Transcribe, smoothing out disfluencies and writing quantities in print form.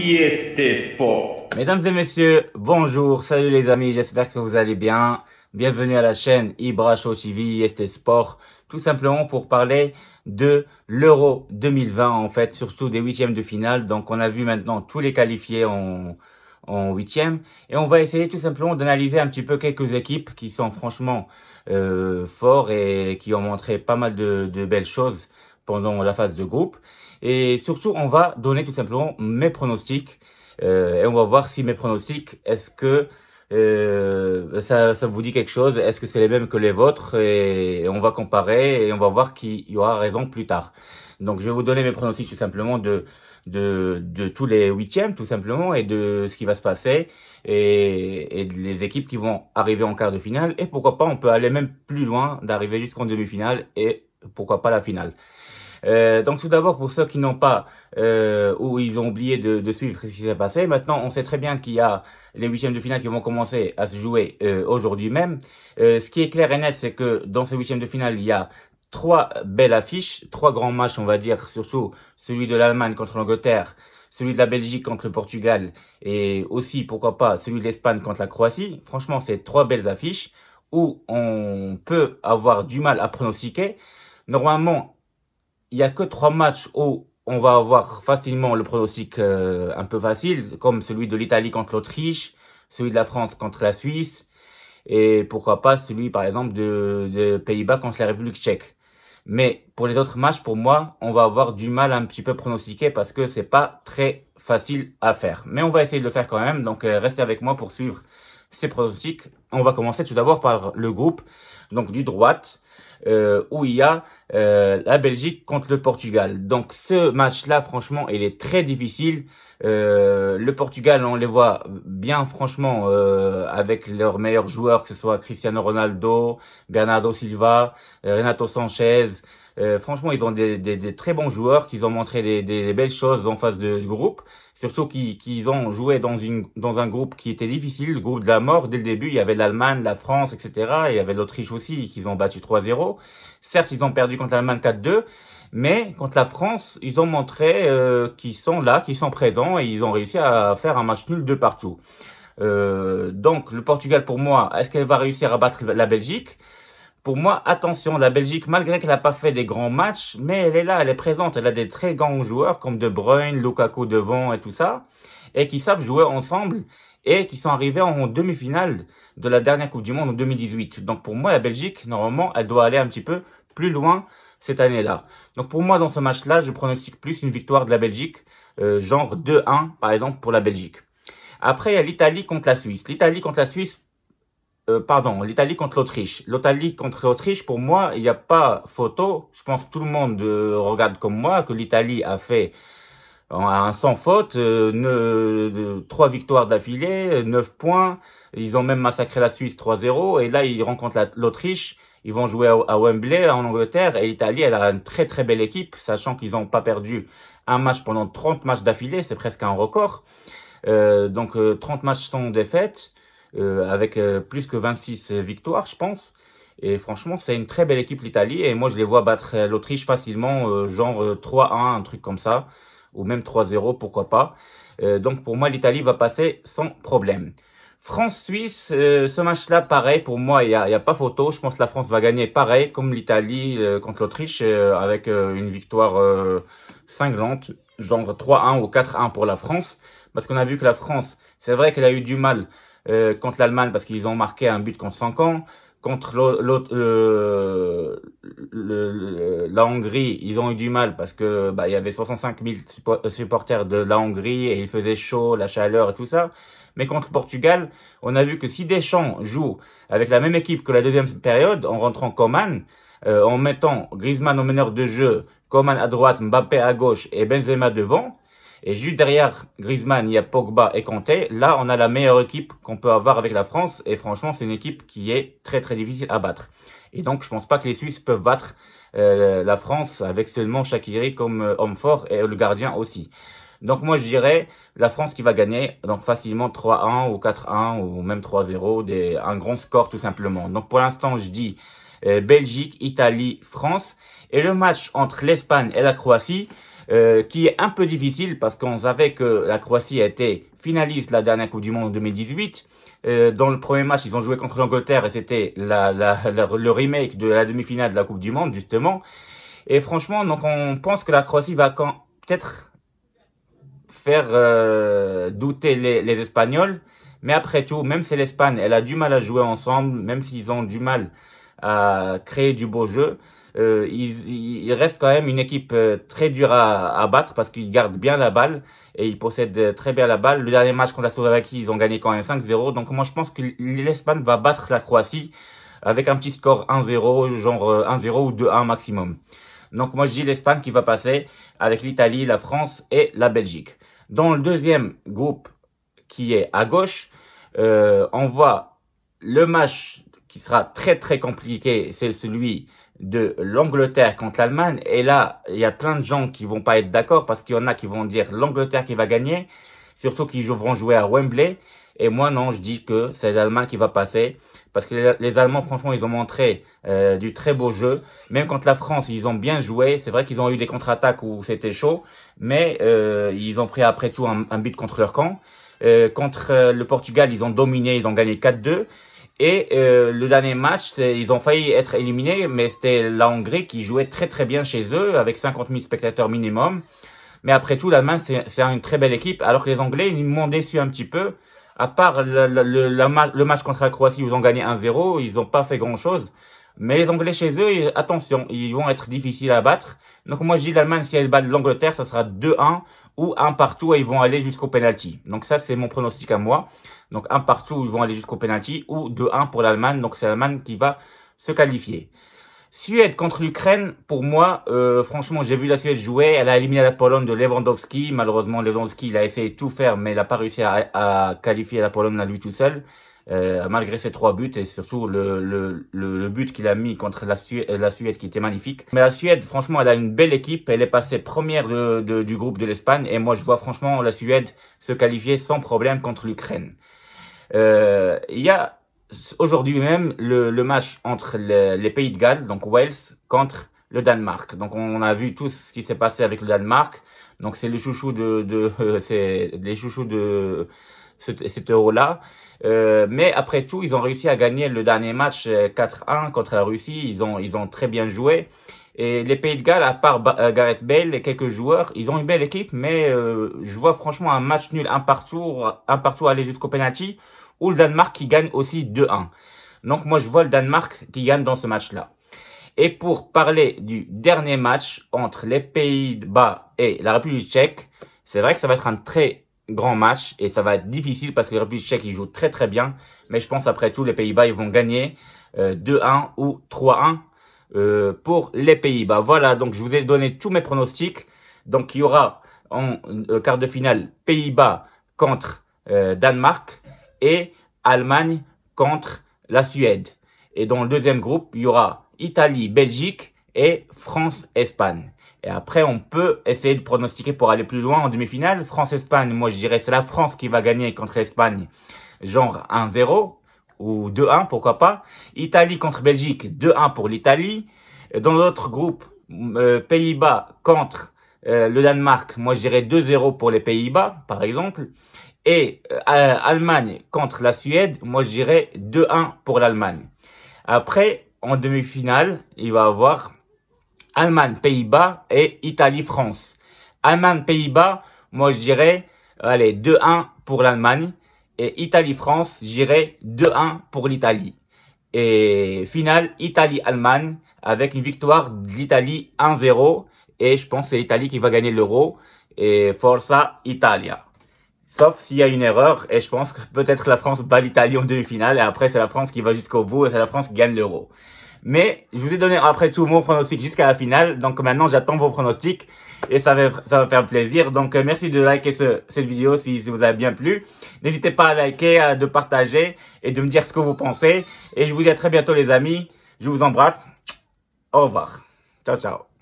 IST Sport. Mesdames et messieurs, bonjour, salut les amis, j'espère que vous allez bien. Bienvenue à la chaîne Ibra Show TV, IST Sport, tout simplement pour parler de l'Euro 2020 en fait, surtout des huitièmes de finale. Donc on a vu maintenant tous les qualifiés en huitième et on va essayer tout simplement d'analyser un petit peu quelques équipes qui sont franchement forts et qui ont montré pas mal de belles choses pendant la phase de groupe. Et surtout, on va donner tout simplement mes pronostics et on va voir si mes pronostics, est-ce que ça vous dit quelque chose? Est-ce que c'est les mêmes que les vôtres? Et on va comparer et on va voir qui y aura raison plus tard. Donc, je vais vous donner mes pronostics tout simplement de tous les huitièmes, tout simplement, et de ce qui va se passer et les équipes qui vont arriver en quart de finale. Et pourquoi pas, on peut aller même plus loin, d'arriver jusqu'en demi-finale et pourquoi pas la finale. Donc tout d'abord, pour ceux qui n'ont pas ou ils ont oublié de suivre ce qui s'est passé, maintenant on sait très bien qu'il y a les huitièmes de finale qui vont commencer à se jouer aujourd'hui même. Ce qui est clair et net, c'est que dans ces huitièmes de finale, il y a trois belles affiches, trois grands matchs, on va dire, surtout celui de l'Allemagne contre l'Angleterre, celui de la Belgique contre le Portugal et aussi, pourquoi pas, celui de l'Espagne contre la Croatie. Franchement, c'est trois belles affiches où on peut avoir du mal à pronostiquer. Normalement, il y a que trois matchs où on va avoir facilement le pronostic un peu facile, comme celui de l'Italie contre l'Autriche, celui de la France contre la Suisse, et pourquoi pas celui, par exemple, de Pays-Bas contre la République tchèque. Mais pour les autres matchs, pour moi, on va avoir du mal à un petit peu pronostiquer parce que c'est pas très facile à faire. Mais on va essayer de le faire quand même, donc restez avec moi pour suivre ces pronostics. On va commencer tout d'abord par le groupe, donc du droite, où il y a la Belgique contre le Portugal. Donc ce match-là, franchement, il est très difficile. Le Portugal, on les voit bien, franchement, avec leurs meilleurs joueurs, que ce soit Cristiano Ronaldo, Bernardo Silva, Renato Sanchez. Franchement, ils ont des très bons joueurs qui ont montré des belles choses en phase de groupe. Surtout qu'ils ont joué dans un groupe qui était difficile, le groupe de la mort. Dès le début, il y avait l'Allemagne, la France, etc. Et il y avait l'Autriche aussi, qu'ils ont battu 3-0. Certes, ils ont perdu contre l'Allemagne 4-2. Mais contre la France, ils ont montré qu'ils sont là, qu'ils sont présents. Et ils ont réussi à faire un match nul de partout. Donc, le Portugal, pour moi, est-ce qu'elle va réussir à battre la Belgique? Pour moi, attention, la Belgique, malgré qu'elle n'a pas fait des grands matchs, mais elle est là, elle est présente. Elle a des très grands joueurs comme De Bruyne, Lukaku devant et tout ça, et qui savent jouer ensemble et qui sont arrivés en demi-finale de la dernière Coupe du Monde en 2018. Donc pour moi, la Belgique, normalement, elle doit aller un petit peu plus loin cette année-là. Donc pour moi, dans ce match-là, je pronostique plus une victoire de la Belgique, genre 2-1, par exemple, pour la Belgique. Après, il y a l'Italie contre la Suisse. L'Italie contre la Suisse, l'Italie contre l'Autriche. L'Italie contre l'Autriche, pour moi, il n'y a pas photo. Je pense que tout le monde regarde comme moi que l'Italie a fait un sans faute, 3 victoires d'affilée, 9 points. Ils ont même massacré la Suisse 3-0. Et là, ils rencontrent l'Autriche. Ils vont jouer à Wembley, en Angleterre. Et l'Italie, elle a une très très belle équipe, sachant qu'ils n'ont pas perdu un match pendant 30 matchs d'affilée. C'est presque un record. Donc 30 matchs sans défaite. Avec plus que 26 victoires, je pense. Et franchement, c'est une très belle équipe, l'Italie. Et moi, je les vois battre l'Autriche facilement, genre 3-1, un truc comme ça. Ou même 3-0, pourquoi pas. Donc, pour moi, l'Italie va passer sans problème. France-Suisse, ce match-là, pareil, pour moi, il y a pas photo. Je pense que la France va gagner pareil, comme l'Italie contre l'Autriche, avec une victoire cinglante, genre 3-1 ou 4-1 pour la France. Parce qu'on a vu que la France, c'est vrai qu'elle a eu du mal contre l'Allemagne parce qu'ils ont marqué un but contre 5 ans. Contre la Hongrie, ils ont eu du mal parce que il y avait 65 000 supporters de la Hongrie et il faisait chaud, la chaleur et tout ça. Mais contre le Portugal, on a vu que si Deschamps joue avec la même équipe que la deuxième période, en rentrant Coman, en mettant Griezmann au meneur de jeu, Coman à droite, Mbappé à gauche et Benzema devant, et juste derrière Griezmann, il y a Pogba et Kanté. Là, on a la meilleure équipe qu'on peut avoir avec la France. Et franchement, c'est une équipe qui est très très difficile à battre. Et donc, je pense pas que les Suisses peuvent battre la France avec seulement Shaqiri comme homme fort et le gardien aussi. Donc moi, je dirais la France qui va gagner. Donc facilement 3-1 ou 4-1 ou même 3-0. Un grand score tout simplement. Donc pour l'instant, je dis Belgique, Italie, France. Et le match entre l'Espagne et la Croatie, qui est un peu difficile parce qu'on savait que la Croatie a été finaliste la dernière Coupe du Monde en 2018. Dans le premier match, ils ont joué contre l'Angleterre et c'était le remake de la demi-finale de la Coupe du Monde, justement. Et franchement, donc on pense que la Croatie va peut-être faire douter les Espagnols. Mais après tout, même si l'Espagne, elle a du mal à jouer ensemble, même s'ils ont du mal à créer du beau jeu, il reste quand même une équipe très dure à battre parce qu'ils gardent bien la balle et ils possèdent très bien la balle. Le dernier match contre la Slovaquie, ils ont gagné quand même 5-0. Donc moi, je pense que l'Espagne va battre la Croatie avec un petit score 1-0, genre 1-0 ou 2-1 maximum. Donc moi, je dis l'Espagne qui va passer avec l'Italie, la France et la Belgique. Dans le deuxième groupe qui est à gauche, on voit le match qui sera très très compliqué, c'est celui de l'Angleterre contre l'Allemagne. Et là, il y a plein de gens qui vont pas être d'accord parce qu'il y en a qui vont dire l'Angleterre qui va gagner, surtout qu'ils vont jouer à Wembley. Et moi non, je dis que c'est l'Allemagne qui va passer parce que les Allemands, franchement, ils ont montré du très beau jeu. Même contre la France, ils ont bien joué. C'est vrai qu'ils ont eu des contre-attaques où c'était chaud, mais ils ont pris après tout un but contre leur camp. Contre le Portugal, ils ont dominé, ils ont gagné 4-2. Et le dernier match, ils ont failli être éliminés, mais c'était la Hongrie qui jouait très très bien chez eux, avec 50 000 spectateurs minimum. Mais après tout, l'Allemagne, c'est une très belle équipe, alors que les Anglais, ils m'ont déçu un petit peu. À part le match contre la Croatie où ils ont gagné 1-0, ils n'ont pas fait grand-chose. Mais les Anglais chez eux, attention, ils vont être difficiles à battre. Donc moi, je dis l'Allemagne, si elle bat l'Angleterre, ça sera 2-1 ou 1 partout et ils vont aller jusqu'au penalty. Donc ça, c'est mon pronostic à moi. Donc 1 partout, ils vont aller jusqu'au penalty ou 2-1 pour l'Allemagne. Donc c'est l'Allemagne qui va se qualifier. Suède contre l'Ukraine, pour moi, franchement, j'ai vu la Suède jouer. Elle a éliminé la Pologne de Lewandowski. Malheureusement, Lewandowski, il a essayé de tout faire, mais il n'a pas réussi à qualifier la Pologne à lui tout seul. Malgré ses 3 buts et surtout le but qu'il a mis contre la Suède qui était magnifique. Mais la Suède, franchement, elle a une belle équipe. Elle est passée première du groupe de l'Espagne. Et moi, je vois franchement la Suède se qualifier sans problème contre l'Ukraine. Il y a aujourd'hui même le match entre les Pays de Galles, donc Wales, contre le Danemark. Donc on a vu tout ce qui s'est passé avec le Danemark. Donc c'est les chouchous c'est les chouchous de cet euro-là. Mais après tout, ils ont réussi à gagner le dernier match 4-1 contre la Russie. Ils ont très bien joué. Et les Pays de Galles, à part Gareth Bale et quelques joueurs, ils ont une belle équipe, mais je vois franchement un match nul, un partout aller jusqu'au penalty, ou le Danemark qui gagne aussi 2-1. Donc moi je vois le Danemark qui gagne dans ce match-là. Et pour parler du dernier match entre les Pays-Bas et la République tchèque, c'est vrai que ça va être un très grand match et ça va être difficile parce que la République tchèque ils jouent très très bien, mais je pense après tout les Pays-Bas ils vont gagner 2-1 ou 3-1 pour les Pays-Bas. Voilà, donc je vous ai donné tous mes pronostics. Donc il y aura en quart de finale Pays-Bas contre Danemark et Allemagne contre la Suède. Et dans le deuxième groupe, il y aura Italie, Belgique et France, Espagne. Et après, on peut essayer de pronostiquer pour aller plus loin en demi-finale. France-Espagne, moi je dirais c'est la France qui va gagner contre l'Espagne, genre 1-0 ou 2-1, pourquoi pas. Italie contre Belgique, 2-1 pour l'Italie. Dans l'autre groupe, Pays-Bas contre le Danemark, moi je dirais 2-0 pour les Pays-Bas, par exemple. Et Allemagne contre la Suède, moi je dirais 2-1 pour l'Allemagne. Après, en demi-finale, il va y avoir Allemagne, Pays-Bas et Italie-France. Allemagne, Pays-Bas, moi je dirais, allez, 2-1 pour l'Allemagne. Et Italie-France, je dirais 2-1 pour l'Italie. Et finale, Italie-Allemagne, avec une victoire de l'Italie 1-0. Et je pense que c'est l'Italie qui va gagner l'Euro. Et Forza Italia. Sauf s'il y a une erreur, et je pense que peut-être la France bat l'Italie en demi-finale, et après c'est la France qui va jusqu'au bout, et c'est la France qui gagne l'Euro. Mais je vous ai donné après tout mon pronostic jusqu'à la finale, donc maintenant j'attends vos pronostics, et ça va faire plaisir. Donc merci de liker cette vidéo si vous a bien plu. N'hésitez pas à liker, de partager, et de me dire ce que vous pensez. Et je vous dis à très bientôt les amis, je vous embrasse, au revoir, ciao ciao.